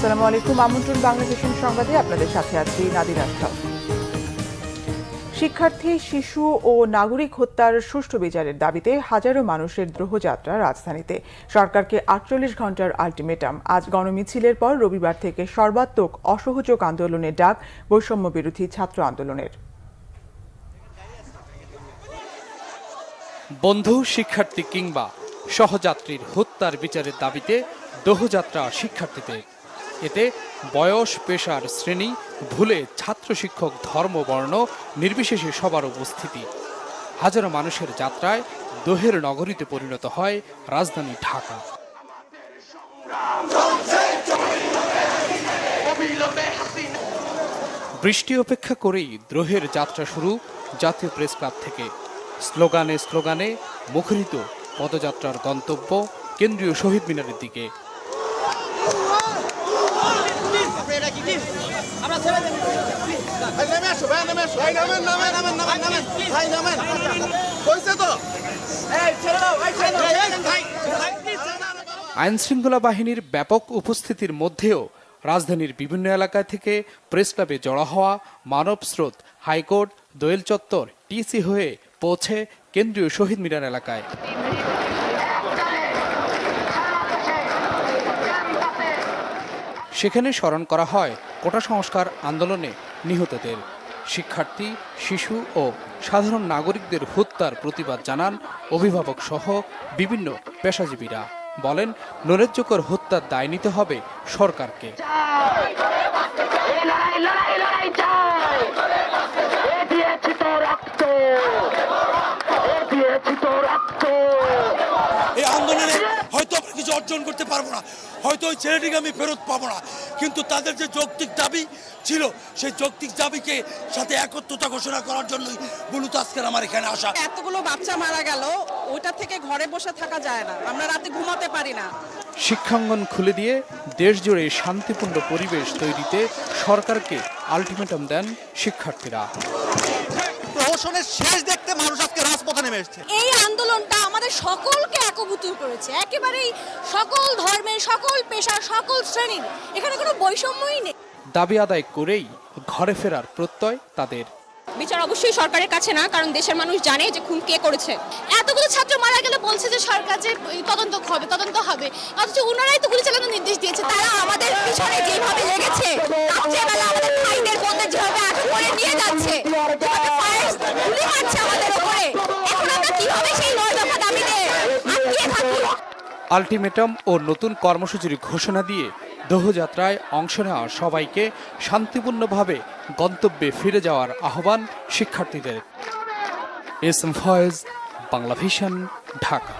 আসসালামু আলাইকুম। আমন্ত্রণ বাংলাদেশের সংবাদে আপনাদের সাথে আছি নাদিরা আশরাফ। শিক্ষার্থী, শিশু ও নাগরিক হত্যার সুষ্ঠু বিচারের দাবিতে হাজারো মানুষের দ্রোহযাত্রা রাজধানীতে। সরকারকে ৪৮ ঘণ্টার আলটিমেটাম। আজ গণমিছিলের পর রবিবার থেকে সর্বাত্মক অসহযোগ আন্দোলনের ডাক বৈষম্য বিরোধী ছাত্র আন্দোলনের। বন্ধু, শিক্ষার্থী কিংবা সহযাত্রীর হত্যার বিচারের দাবিতে দোহযাত্রা শিক্ষার্থীদের। এতে বয়স, পেশার শ্রেণী ভুলে ছাত্র, শিক্ষক, ধর্ম, বর্ণ নির্বিশেষে সবার উপস্থিতি। হাজারো মানুষের যাত্রায় দোহের নগরীতে পরিণত হয় রাজধানী ঢাকা। বৃষ্টি উপেক্ষা করেই দ্রোহের যাত্রা শুরু জাতীয় প্রেস ক্লাব থেকে। স্লোগানে স্লোগানে মুখরিত পদযাত্রার গন্তব্য কেন্দ্রীয় শহীদ মিনারের দিকে। আইনশৃঙ্খলা বাহিনীর ব্যাপক উপস্থিতির মধ্যেও রাজধানীর বিভিন্ন এলাকা থেকে প্রেস ক্লাবে জড়ো হওয়া মানব স্রোত হাইকোর্ট, দোয়েল চত্বর, টিসি হয়ে পৌঁছে কেন্দ্রীয় শহীদ মিনার এলাকায়। সেখানে স্মরণ করা হয় কোটা সংস্কার আন্দোলনে নিহতদের। শিক্ষার্থী, শিশু ও সাধারণ নাগরিকদের হত্যার প্রতিবাদ জানান অভিভাবক সহ বিভিন্ন পেশাজীবীরা। বলেন, নৈরাজ্যকর হত্যার দায় নিতে হবে সরকারকে। এই আন্দোলনে হয়তো কিছু অর্জন করতে পারবো না, হয়তো ওই ছেলেটিকে আমি ফেরত পাবো না, কিন্তু তাদের যে যৌক্তিক দাবি ছিল সেই যৌক্তিক দাবিকে সাথে একত্রতা ঘোষণা করার জন্যই মূলত আজকের আমার এখানে আসা। এতগুলো বাচ্চা মারা গেল, ওইটা থেকে ঘরে বসে থাকা যায় না, আমরা রাতে ঘুমাতে পারি না। শিক্ষাঙ্গন খুলে দিয়ে দেশ জুড়ে শান্তিপূর্ণ পরিবেশ তৈরিতে সরকারকে আলটিমেটাম দেন শিক্ষার্থীরা। প্রহসনের শেষ দেখতে মানুষ আজকে রাজপথে নেমে এসেছে। এই আন্দোলনটা আমাদের সকলকে একভূত করেছে, একেবারেই সকল ধর্মের, সকল পেশার, সকল শ্রেণীর, এখানে কোনো বৈষম্যই নেই। দাবি আদায় করেই ঘরে ফেরার প্রত্যয় তাদের। বিচার অবশ্যই সরকারের কাছে না, কারণ দেশের মানুষ জানে যে খুন কে করেছে। এতগুলো ছাত্র মারা গেলে বলছে যে সরকার যে তদন্ত হবে, অথচ ওনারাই তো গুলি চালানোর নির্দেশ দিয়েছে। তারা আমাদের পিছনে যেভাবে লেগেছে, রাত্রেবেলা আমাদের ভাইদের বোনদের যেভাবে আটক করে নিয়ে যাচ্ছে, গুলি মারছে আমাদের উপরে, এখন আমরা কিভাবে সেই ৯ দফা দাবিতে আটকে থাকি? আলটিমেটাম ও নতুন কর্মসূচির ঘোষণা দিয়ে দোহযাত্রায় অংশ নেওয়া সবাইকে শান্তিপূর্ণভাবে গন্তব্যে ফিরে যাওয়ার আহ্বান শিক্ষার্থীদের। S M Foyez, Bangla Vision, Dhaka.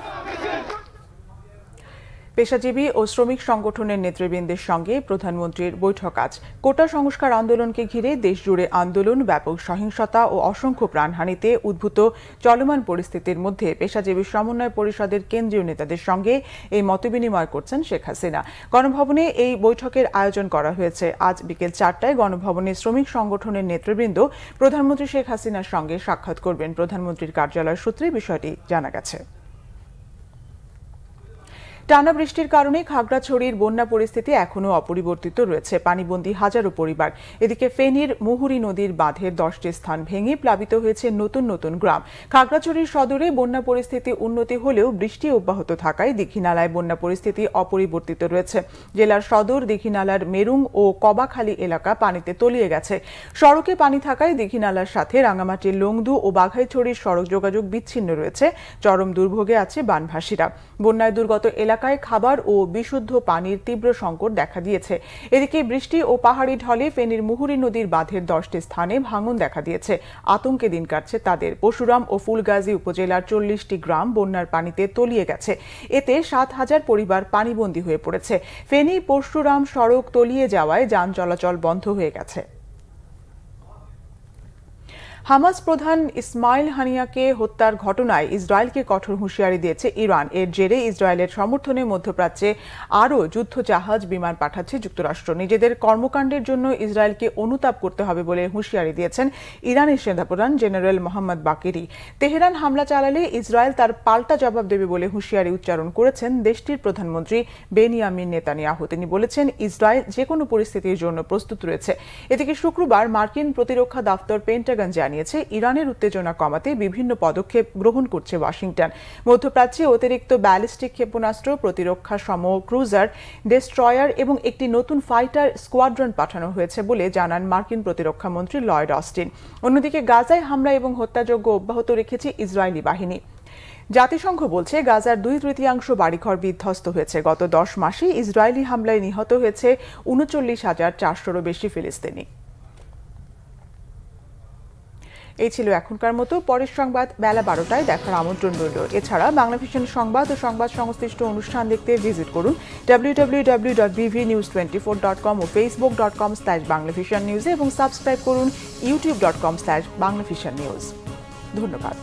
পেশাজীবী ও শ্রমিক সংগঠনের নেতৃবৃন্দের সঙ্গে প্রধানমন্ত্রীর বৈঠক আজ। কোটা সংস্কার আন্দোলনকে ঘিরে দেশজুড়ে আন্দোলন, ব্যাপক সহিংসতা ও অসংখ্য প্রাণহানিতে উদ্ভূত চলমান পরিস্থিতির মধ্যে পেশাজীবী সমন্বয় পরিষদের কেন্দ্রীয় নেতাদের সঙ্গে এই মতবিনিময় করছেন শেখ হাসিনা। গণভবনে এই বৈঠকের আয়োজন করা হয়েছে। আজ বিকেল ৪টায় গণভবনে শ্রমিক সংগঠনের নেতৃবৃন্দ প্রধানমন্ত্রী শেখ হাসিনার সঙ্গে সাক্ষাৎ করবেন। প্রধানমন্ত্রীর কার্যালয় সূত্রে বিষয়টি জানা গেছে। টানা বৃষ্টির কারণে খাগড়াছড়ির বন্যা পরিস্থিতি এখনও অপরিবর্তিত রয়েছে। পানিবন্দী হাজারো পরিবার। এদিকে ফেনীর মুহুরী নদীর বাঁধের 10টি স্থান ভেঙে প্লাবিত হয়েছে নতুন নতুন গ্রাম। খাগড়াছড়ির সদরে বন্যা পরিস্থিতি উন্নতি হলেও বৃষ্টি অব্যাহত থাকায় দীঘিনালায় বন্যা পরিস্থিতি অপরিবর্তিত রয়েছে। জেলার সদর, দীঘিনালার মেরুং ও কবাখালী এলাকা পানিতে তলিয়ে গেছে। সড়কে পানি থাকায় দীঘিনালার সাথে রাঙামাটির লংদু ও বাঘাইছড়ির সড়ক যোগাযোগ বিচ্ছিন্ন রয়েছে। চরম দুর্ভোগে আছে বানভাসীরা। বন্যায় দুর্গত এলাকায় খাবার ও বিশুদ্ধ পানির তীব্র সংকট দেখা দিয়েছে। এদিকে বৃষ্টি ও পাহাড়ি ঢলে ফেনীর মুহুরী নদীর বাঁধের 10টি স্থানে ভাঙন দেখা দিয়েছে। আতঙ্কে দিন কাটছে তাদের। পরশুরাম ও ফুলগাজী উপজেলার 40টি গ্রাম বন্যার পানিতে তলিয়ে গেছে। এতে 7,000 পরিবার পানিবন্দী হয়ে পড়েছে। ফেনী পরশুরাম সড়ক তলিয়ে যাওয়ায় যান চলাচল বন্ধ হয়ে গেছে। হামাস প্রধান ইসমাইল হানিয়াকে হত্যার ঘটনায় ইসরায়েলকে কঠোর হুঁশিয়ারি দিয়েছে ইরান। এর জেরে ইসরায়েলের সমর্থনে মধ্যপ্রাচ্যে আরও যুদ্ধ জাহাজ বিমান পাঠাচ্ছে যুক্তরাষ্ট্র। নিজেদের কর্মকাণ্ডের জন্য ইসরায়েলকে অনুতাপ করতে হবে বলে হুঁশিয়ারি দিয়েছেন ইরানের সেনাপ্রধান জেনারেল মোহাম্মদ বাকেরি। তেহরান হামলা চালালে ইসরায়েল তার পাল্টা জবাব দেবে বলে হুঁশিয়ারি উচ্চারণ করেছেন দেশটির প্রধানমন্ত্রী বেনিয়ামিন নেতানিয়াহু। তিনি বলেছেন, ইসরায়েল যে কোনো পরিস্থিতির জন্য প্রস্তুত রয়েছে। এদিকে শুক্রবার মার্কিন প্রতিরক্ষা দপ্তর পেন্টাগন জানিয়েছে, ইরানের উত্তেজনা কমাতে বিভিন্ন পদক্ষেপ গ্রহণ করছে ওয়াশিংটন। মধ্যপ্রাচ্যে অতিরিক্ত ব্যালিস্টিক ক্ষেপণাস্ত্র, প্রতিরক্ষা সম ক্রুজার, ডেস্ট্রয়ার এবং একটি নতুন ফাইটার স্কোয়াড্রন পাঠানো হয়েছে বলে জানান মার্কিন প্রতিরক্ষা মন্ত্রী লয়েড অস্টিন। অন্যদিকে গাজায় হামলা এবং হত্যাযজ্ঞ অব্যাহত রেখেছে ইসরায়েলি বাহিনী। জাতিসংঘ বলছে, গাজার 2/3 বাড়িঘর বিধ্বস্ত হয়েছে। গত 10 মাসে ইসরায়েলি হামলায় নিহত হয়েছে 39,400-রও বেশি ফিলিস্তিনি। এই ছিল এখনকার মতো। পরের সংবাদ বেলা 12টায় দেখার আমন্ত্রণ রইল। এছাড়া বাংলাভিশন সংবাদ ও সংবাদ সংশ্লিষ্ট অনুষ্ঠান দেখতে ভিজিট করুন www.bvnews24.com ও facebook.com/banglavisionnews এবং সাবস্ক্রাইব করুন youtube.com/banglavisionnews। ধন্যবাদ।